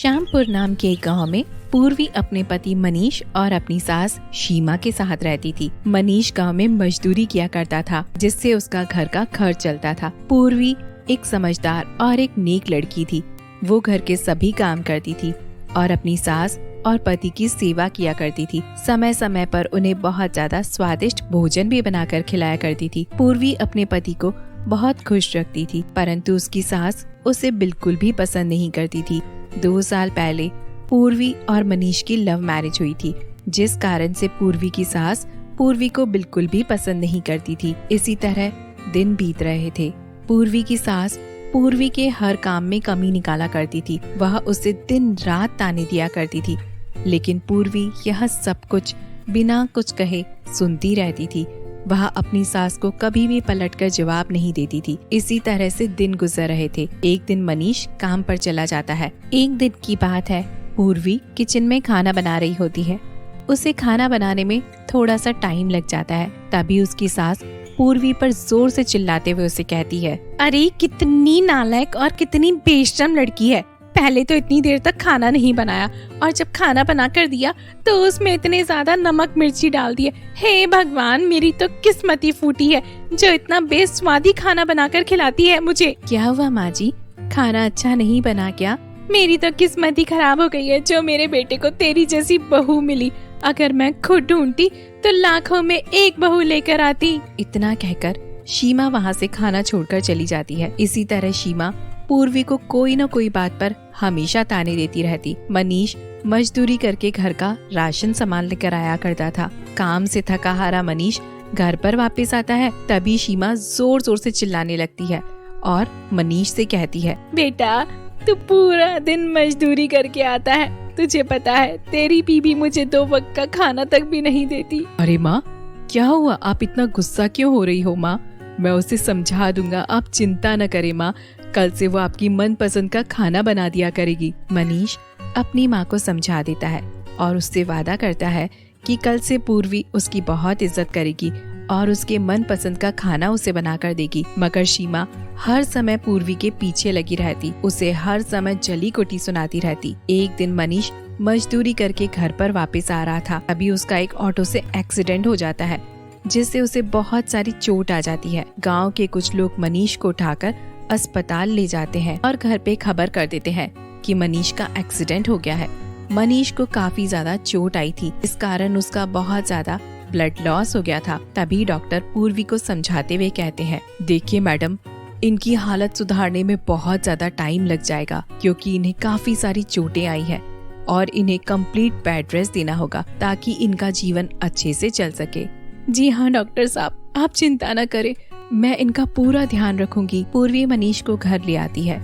श्यामपुर नाम के एक गांव में पूर्वी अपने पति मनीष और अपनी सास शीमा के साथ रहती थी। मनीष गांव में मजदूरी किया करता था, जिससे उसका घर का खर्च चलता था। पूर्वी एक समझदार और एक नेक लड़की थी। वो घर के सभी काम करती थी और अपनी सास और पति की सेवा किया करती थी। समय समय पर उन्हें बहुत ज्यादा स्वादिष्ट भोजन भी बनाकर खिलाया करती थी। पूर्वी अपने पति को बहुत खुश रखती थी, परंतु उसकी सास उसे बिल्कुल भी पसंद नहीं करती थी। 2 साल पहले पूर्वी और मनीष की लव मैरिज हुई थी, जिस कारण से पूर्वी की सास पूर्वी को बिल्कुल भी पसंद नहीं करती थी। इसी तरह दिन बीत रहे थे। पूर्वी की सास पूर्वी के हर काम में कमी निकाला करती थी। वह उसे दिन रात ताने दिया करती थी, लेकिन पूर्वी यह सब कुछ बिना कुछ कहे सुनती रहती थी। वह अपनी सास को कभी भी पलटकर जवाब नहीं देती थी। इसी तरह से दिन गुजर रहे थे। एक दिन मनीष काम पर चला जाता है। एक दिन की बात है, पूर्वी किचन में खाना बना रही होती है। उसे खाना बनाने में थोड़ा सा टाइम लग जाता है। तभी उसकी सास पूर्वी पर जोर से चिल्लाते हुए उसे कहती है, अरे कितनी नालायक और कितनी बेशरम लड़की है। पहले तो इतनी देर तक खाना नहीं बनाया और जब खाना बना कर दिया तो उसमें इतने ज्यादा नमक मिर्ची डाल दिए। हे भगवान, मेरी तो किस्मत ही फूटी है जो इतना बेस्वादी खाना बनाकर खिलाती है मुझे। क्या हुआ माँ जी, खाना अच्छा नहीं बना क्या? मेरी तो किस्मत ही खराब हो गई है जो मेरे बेटे को तेरी जैसी बहू मिली। अगर मैं खुद ढूंढती तो लाखों में एक बहू लेकर आती। इतना कहकर शीमा वहाँ से खाना छोड़कर चली जाती है। इसी तरह शीमा पूर्वी को कोई न कोई बात पर हमेशा ताने देती रहती। मनीष मजदूरी करके घर का राशन सामान लेकर आया करता था। काम से थका हारा मनीष घर पर वापस आता है। तभी शीमा जोर जोर से चिल्लाने लगती है और मनीष से कहती है, बेटा तू पूरा दिन मजदूरी करके आता है, तुझे पता है तेरी बीबी मुझे 2 वक्त का खाना तक भी नहीं देती। अरे माँ, क्या हुआ? आप इतना गुस्सा क्यों हो रही हो माँ? मैं उसे समझा दूंगा, आप चिंता न करें माँ। कल से वो आपकी मनपसंद का खाना बना दिया करेगी। मनीष अपनी माँ को समझा देता है और उससे वादा करता है कि कल से पूर्वी उसकी बहुत इज्जत करेगी और उसके मनपसंद का खाना उसे बनाकर देगी। मगर शीमा हर समय पूर्वी के पीछे लगी रहती, उसे हर समय जली कोटी सुनाती रहती। एक दिन मनीष मजदूरी करके घर पर वापस आ रहा था। अभी उसका एक ऑटो से एक्सीडेंट हो जाता है, जिससे उसे बहुत सारी चोट आ जाती है। गाँव के कुछ लोग मनीष को उठाकर अस्पताल ले जाते हैं और घर पे खबर कर देते हैं कि मनीष का एक्सीडेंट हो गया है। मनीष को काफी ज्यादा चोट आई थी, इस कारण उसका बहुत ज्यादा ब्लड लॉस हो गया था। तभी डॉक्टर पूर्वी को समझाते हुए कहते हैं, देखिए मैडम, इनकी हालत सुधारने में बहुत ज्यादा टाइम लग जाएगा, क्योंकि इन्हें काफी सारी चोटें आई हैं और इन्हें कंप्लीट बेड रेस्ट देना होगा ताकि इनका जीवन अच्छे से चल सके। जी हाँ डॉक्टर साहब, आप चिंता न करें, मैं इनका पूरा ध्यान रखूंगी। पूर्वी मनीष को घर ले आती है।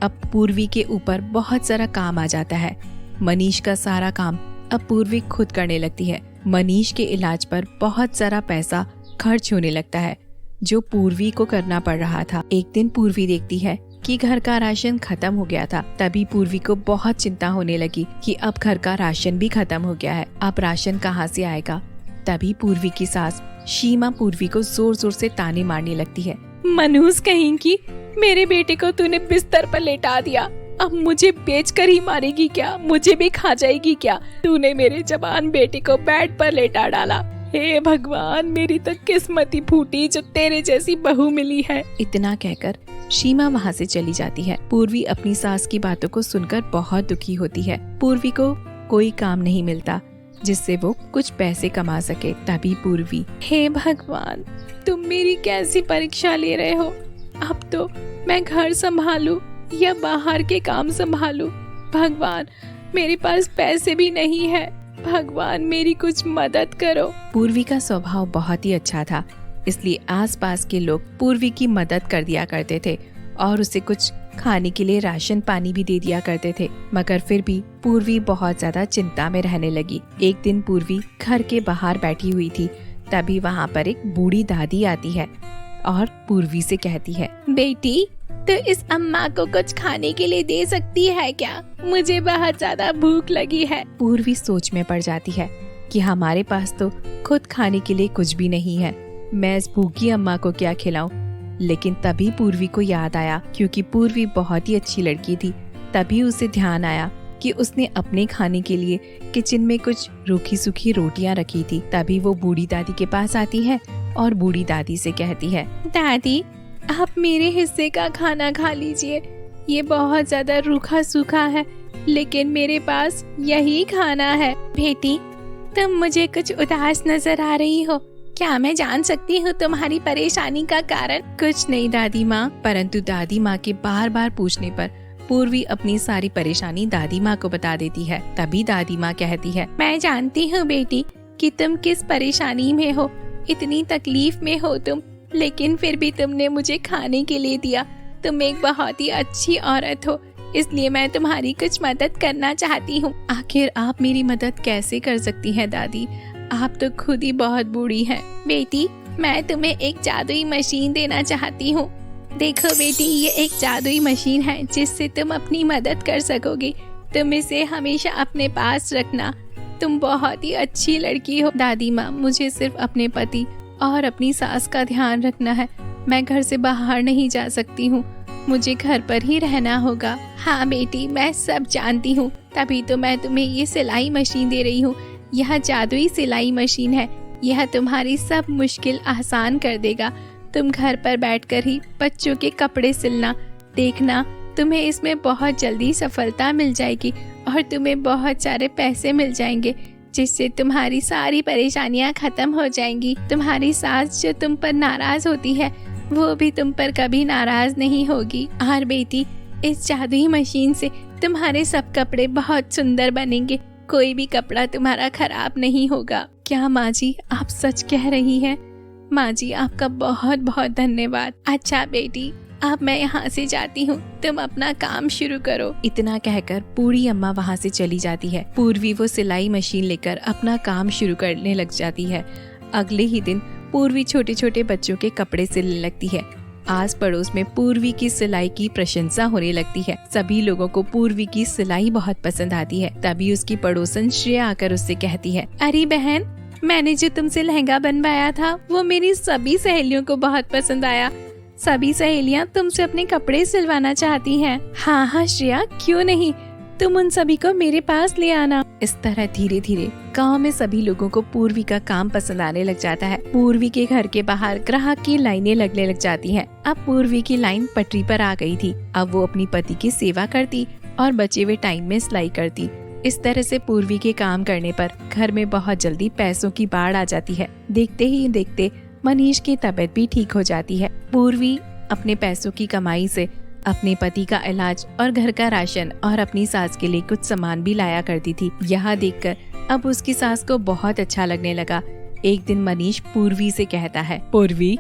अब पूर्वी के ऊपर बहुत सारा काम आ जाता है। मनीष का सारा काम अब पूर्वी खुद करने लगती है। मनीष के इलाज पर बहुत सारा पैसा खर्च होने लगता है, जो पूर्वी को करना पड़ रहा था। एक दिन पूर्वी देखती है कि घर का राशन खत्म हो गया था। तभी पूर्वी को बहुत चिंता होने लगी कि अब घर का राशन भी खत्म हो गया है, अब राशन कहाँ से आएगा। तभी पूर्वी की सास शीमा पूर्वी को जोर जोर से ताने मारने लगती है, मनूस कहीं की, मेरे बेटे को तूने बिस्तर पर लेटा दिया, अब मुझे बेचकर ही मारेगी क्या? मुझे भी खा जाएगी क्या? तूने मेरे जवान बेटे को बेड पर लेटा डाला। हे भगवान, मेरी तो किस्मत ही फूटी जो तेरे जैसी बहू मिली है। इतना कहकर शीमा वहाँ से चली जाती है। पूर्वी अपनी सास की बातों को सुनकर बहुत दुखी होती है। पूर्वी को कोई काम नहीं मिलता जिससे वो कुछ पैसे कमा सके। तभी पूर्वी, हे भगवान, तुम मेरी कैसी परीक्षा ले रहे हो? अब तो मैं घर संभालूं या बाहर के काम संभालूं? भगवान, मेरे पास पैसे भी नहीं है। भगवान, मेरी कुछ मदद करो। पूर्वी का स्वभाव बहुत ही अच्छा था, इसलिए आसपास के लोग पूर्वी की मदद कर दिया करते थे और उसे कुछ खाने के लिए राशन पानी भी दे दिया करते थे। मगर फिर भी पूर्वी बहुत ज्यादा चिंता में रहने लगी। एक दिन पूर्वी घर के बाहर बैठी हुई थी। तभी वहाँ पर एक बूढ़ी दादी आती है और पूर्वी से कहती है, बेटी तो इस अम्मा को कुछ खाने के लिए दे सकती है क्या? मुझे बहुत ज्यादा भूख लगी है। पूर्वी सोच में पड़ जाती है कि हमारे पास तो खुद खाने के लिए कुछ भी नहीं है, मैं इस भूखी अम्मा को क्या खिलाऊं? लेकिन तभी पूर्वी को याद आया, क्योंकि पूर्वी बहुत ही अच्छी लड़की थी। तभी उसे ध्यान आया कि उसने अपने खाने के लिए किचन में कुछ रूखी सूखी रोटियां रखी थी। तभी वो बूढ़ी दादी के पास आती है और बूढ़ी दादी से कहती है, दादी आप मेरे हिस्से का खाना खा लीजिए, ये बहुत ज्यादा रूखा सूखा है लेकिन मेरे पास यही खाना है। बेटी तुम मुझे कुछ उदास नजर आ रही हो, क्या मैं जान सकती हूँ तुम्हारी परेशानी का कारण? कुछ नहीं दादी माँ, परंतु दादी माँ के बार बार पूछने पर पूर्वी अपनी सारी परेशानी दादी माँ को बता देती है। तभी दादी माँ कहती है, मैं जानती हूँ बेटी कि तुम किस परेशानी में हो, इतनी तकलीफ में हो तुम, लेकिन फिर भी तुमने मुझे खाने के लिए दिया। तुम एक बहुत ही अच्छी औरत हो, इसलिए मैं तुम्हारी कुछ मदद करना चाहती हूँ। आखिर आप मेरी मदद कैसे कर सकती हैं दादी, आप तो खुद ही बहुत बूढ़ी हैं। बेटी मैं तुम्हें एक जादुई मशीन देना चाहती हूँ। देखो बेटी, ये एक जादुई मशीन है जिससे तुम अपनी मदद कर सकोगी। तुम इसे हमेशा अपने पास रखना, तुम बहुत ही अच्छी लड़की हो। दादी माँ मुझे सिर्फ अपने पति और अपनी सास का ध्यान रखना है, मैं घर से बाहर नहीं जा सकती हूँ, मुझे घर पर ही रहना होगा। हाँ बेटी मैं सब जानती हूँ, तभी तो मैं तुम्हें ये सिलाई मशीन दे रही हूँ। यह जादुई सिलाई मशीन है, यह तुम्हारी सब मुश्किल आसान कर देगा। तुम घर पर बैठकर ही बच्चों के कपड़े सिलना, देखना तुम्हें इसमें बहुत जल्दी सफलता मिल जाएगी और तुम्हें बहुत सारे पैसे मिल जाएंगे, जिससे तुम्हारी सारी परेशानियां खत्म हो जाएंगी। तुम्हारी सास जो तुम पर नाराज होती है वो भी तुम पर कभी नाराज नहीं होगी। और बेटी इस जादुई मशीन से तुम्हारे सब कपड़े बहुत सुंदर बनेंगे, कोई भी कपड़ा तुम्हारा खराब नहीं होगा। क्या माँ जी आप सच कह रही हैं? माँ जी आपका बहुत बहुत धन्यवाद। अच्छा बेटी अब मैं यहाँ से जाती हूँ, तुम अपना काम शुरू करो। इतना कहकर बूढ़ी अम्मा वहाँ से चली जाती है। पूर्वी वो सिलाई मशीन लेकर अपना काम शुरू करने लग जाती है। अगले ही दिन पूर्वी छोटे छोटे बच्चों के कपड़े सिलने लगती है। आस पड़ोस में पूर्वी की सिलाई की प्रशंसा होने लगती है। सभी लोगों को पूर्वी की सिलाई बहुत पसंद आती है। तभी उसकी पड़ोसन श्रेया आकर उससे कहती है, अरे बहन मैंने जो तुमसे लहंगा बनवाया था वो मेरी सभी सहेलियों को बहुत पसंद आया। सभी सहेलियां तुमसे अपने कपड़े सिलवाना चाहती हैं। हाँ हाँ श्रेया क्यों नहीं, तुम उन सभी को मेरे पास ले आना। इस तरह धीरे धीरे गांव में सभी लोगों को पूर्वी का काम पसंद आने लग जाता है। पूर्वी के घर के बाहर ग्राहक की लाइनें लगने लग जाती हैं। अब पूर्वी की लाइन पटरी पर आ गई थी। अब वो अपनी पति की सेवा करती और बचे हुए टाइम में सिलाई करती। इस तरह से पूर्वी के काम करने पर घर में बहुत जल्दी पैसों की बाढ़ आ जाती है। देखते ही देखते मनीष की तबीयत भी ठीक हो जाती है। पूर्वी अपने पैसों की कमाई से अपने पति का इलाज और घर का राशन और अपनी सास के लिए कुछ सामान भी लाया करती थी। यह देखकर अब उसकी सास को बहुत अच्छा लगने लगा। एक दिन मनीष पूर्वी से कहता है, पूर्वी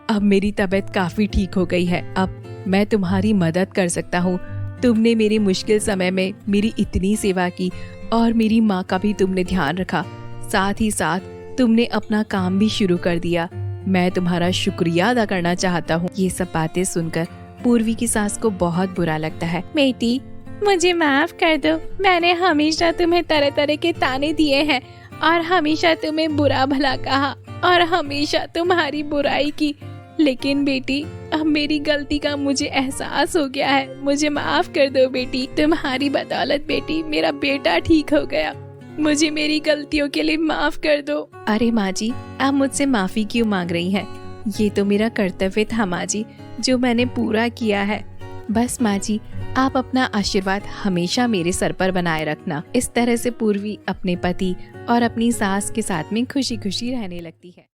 अब मेरी तबीयत काफी ठीक हो गई है, अब मैं तुम्हारी मदद कर सकता हूँ। तुमने मेरी मुश्किल समय में मेरी इतनी सेवा की और मेरी माँ का भी तुमने ध्यान रखा, साथ ही साथ तुमने अपना काम भी शुरू कर दिया। मैं तुम्हारा शुक्रिया अदा करना चाहता हूँ। ये सब बातें सुनकर पूर्वी की सास को बहुत बुरा लगता है। बेटी मुझे माफ कर दो, मैंने हमेशा तुम्हें तरह तरह के ताने दिए हैं और हमेशा तुम्हें बुरा भला कहा और हमेशा तुम्हारी बुराई की, लेकिन बेटी अब मेरी गलती का मुझे एहसास हो गया है, मुझे माफ कर दो बेटी। तुम्हारी बदौलत बेटी मेरा बेटा ठीक हो गया, मुझे मेरी गलतियों के लिए माफ कर दो। अरे माँ जी आप मुझसे माफी क्यों मांग रही हैं? ये तो मेरा कर्तव्य था माँ जी, जो मैंने पूरा किया है। बस माँ जी आप अपना आशीर्वाद हमेशा मेरे सर पर बनाए रखना। इस तरह से पूर्वी अपने पति और अपनी सास के साथ में खुशी खुशी रहने लगती है।